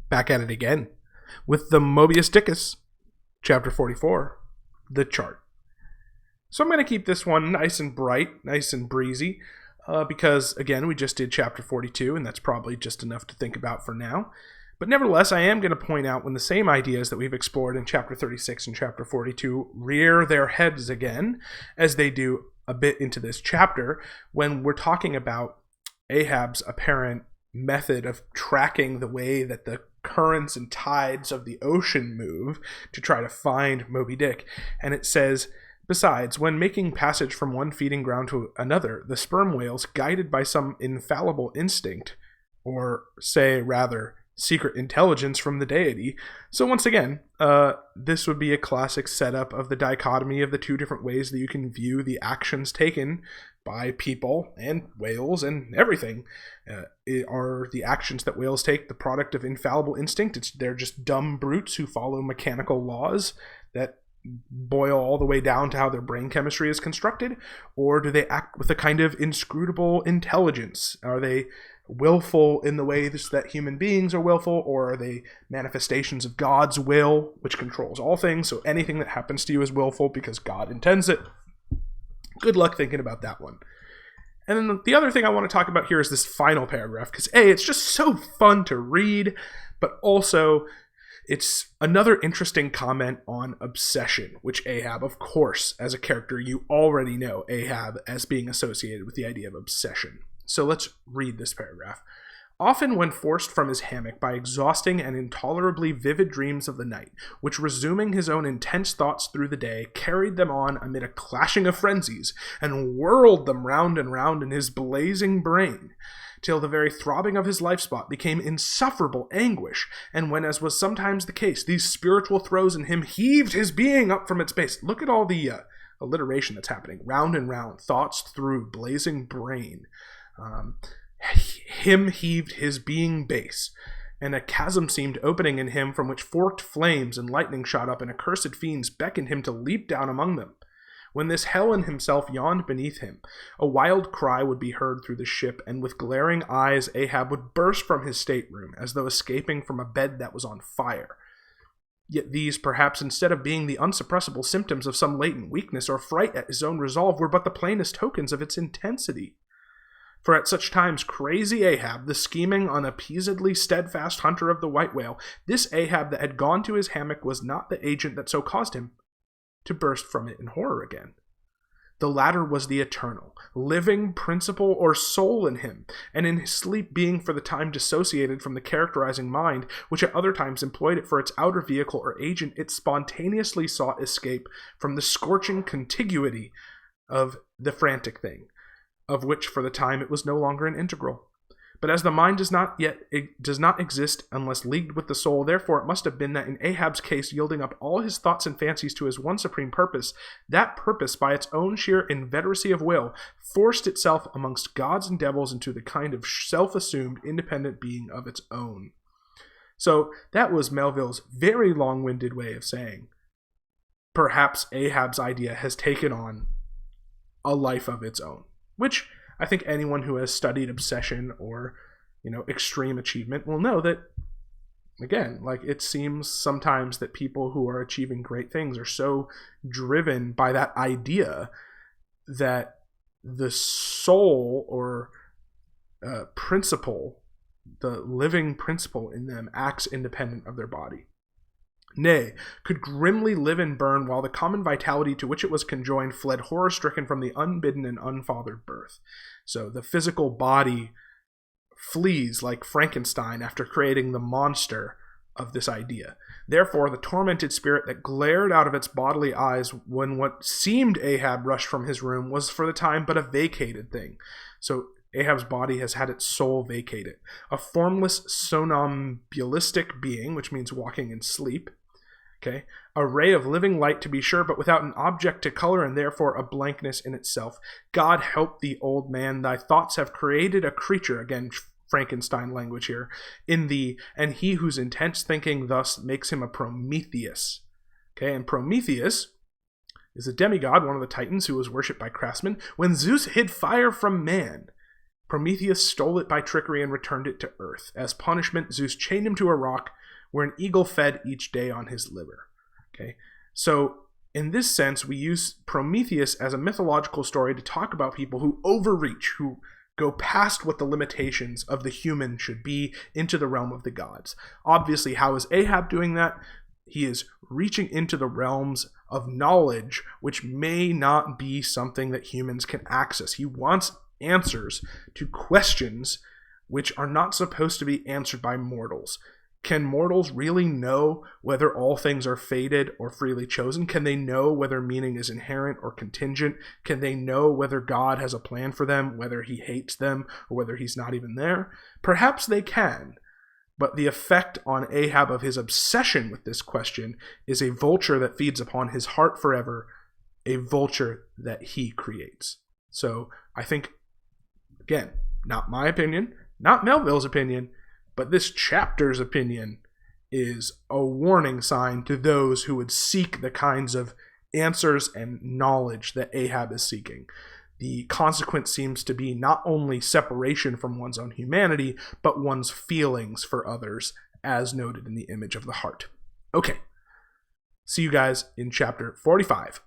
Back at it again with the Mobius Dickus, chapter 44, the chart. So I'm going to keep this one nice and bright, nice and breezy, because, again, we just did chapter 42, and that's probably just enough to think about for now. But nevertheless, I am going to point out when the same ideas that we've explored in chapter 36 and chapter 42 rear their heads again, as they do a bit into this chapter, when we're talking about Ahab's apparent method of tracking the way that the currents and tides of the ocean move to try to find Moby Dick. And it says, besides, when making passage from one feeding ground to another, the sperm whales, guided by some infallible instinct, or say rather secret intelligence from the deity. So once again, this would be a classic setup of the dichotomy of the two different ways that you can view the actions taken by people and whales and everything. Are the actions that whales take the product of infallible instinct? They're just dumb brutes who follow mechanical laws that boil all the way down to how their brain chemistry is constructed? Or do they act with a kind of inscrutable intelligence? Are they willful in the ways that human beings are willful, or are they manifestations of God's will, which controls all things, so anything that happens to you is willful because God intends it? Good luck thinking about that one. And then the other thing I want to talk about here is this final paragraph, because A, it's just so fun to read, but also it's another interesting comment on obsession, which Ahab, of course, as a character, you already know Ahab as being associated with the idea of obsession. So let's read this paragraph. Often when forced from his hammock by exhausting and intolerably vivid dreams of the night, which resuming his own intense thoughts through the day, carried them on amid a clashing of frenzies, and whirled them round and round in his blazing brain, till the very throbbing of his life-spot became insufferable anguish, and when, as was sometimes the case, these spiritual throes in him heaved his being up from its base. Look at all the alliteration that's happening. Round and round, thoughts through, blazing brain. Him heaved his being base, and a chasm seemed opening in him from which forked flames and lightning shot up, and accursed fiends beckoned him to leap down among them. When this hell in himself yawned beneath him, a wild cry would be heard through the ship, and with glaring eyes Ahab would burst from his stateroom, as though escaping from a bed that was on fire. Yet these, perhaps, instead of being the unsuppressible symptoms of some latent weakness or fright at his own resolve, were but the plainest tokens of its intensity. For at such times crazy Ahab, the scheming, unappeasedly steadfast hunter of the white whale, this Ahab that had gone to his hammock was not the agent that so caused him to burst from it in horror again. The latter was the eternal, living principle or soul in him, and in his sleep being for the time dissociated from the characterizing mind, which at other times employed it for its outer vehicle or agent, it spontaneously sought escape from the scorching contiguity of the frantic thing, of which for the time it was no longer an integral. But as the mind does not exist unless leagued with the soul, therefore it must have been that in Ahab's case, yielding up all his thoughts and fancies to his one supreme purpose, that purpose, by its own sheer inveteracy of will, forced itself amongst gods and devils into the kind of self-assumed independent being of its own. So that was Melville's very long-winded way of saying, perhaps Ahab's idea has taken on a life of its own. Which I think anyone who has studied obsession or, extreme achievement will know that, again, it seems sometimes that people who are achieving great things are so driven by that idea that the soul or principle, the living principle in them, acts independent of their body. Nay, could grimly live and burn while the common vitality to which it was conjoined fled horror-stricken from the unbidden and unfathered birth. So the physical body flees like Frankenstein after creating the monster of this idea. Therefore, the tormented spirit that glared out of its bodily eyes when what seemed Ahab rushed from his room was for the time but a vacated thing. So Ahab's body has had its soul vacated. A formless somnambulistic being, which means walking in sleep. Okay, a ray of living light to be sure, but without an object to color and therefore a blankness in itself. God help thee, old man, thy thoughts have created a creature, again Frankenstein language here, in thee, and he whose intense thinking thus makes him a Prometheus. Okay, and Prometheus is a demigod, one of the Titans who was worshipped by craftsmen, when Zeus hid fire from man. Prometheus stole it by trickery and returned it to Earth. As punishment, Zeus chained him to a rock where an eagle fed each day on his liver. Okay, so in this sense, we use Prometheus as a mythological story to talk about people who overreach, who go past what the limitations of the human should be into the realm of the gods. Obviously, how is Ahab doing that? He is reaching into the realms of knowledge, which may not be something that humans can access. He wants answers to questions which are not supposed to be answered by mortals. Can mortals really know whether all things are fated or freely chosen? Can they know whether meaning is inherent or contingent? Can they know whether God has a plan for them, whether he hates them, or whether he's not even there? Perhaps they can, but the effect on Ahab of his obsession with this question is a vulture that feeds upon his heart forever, a vulture that he creates. So I think, again, not my opinion, not Melville's opinion, but this chapter's opinion is a warning sign to those who would seek the kinds of answers and knowledge that Ahab is seeking. The consequence seems to be not only separation from one's own humanity, but one's feelings for others, as noted in the image of the heart. Okay, see you guys in chapter 45.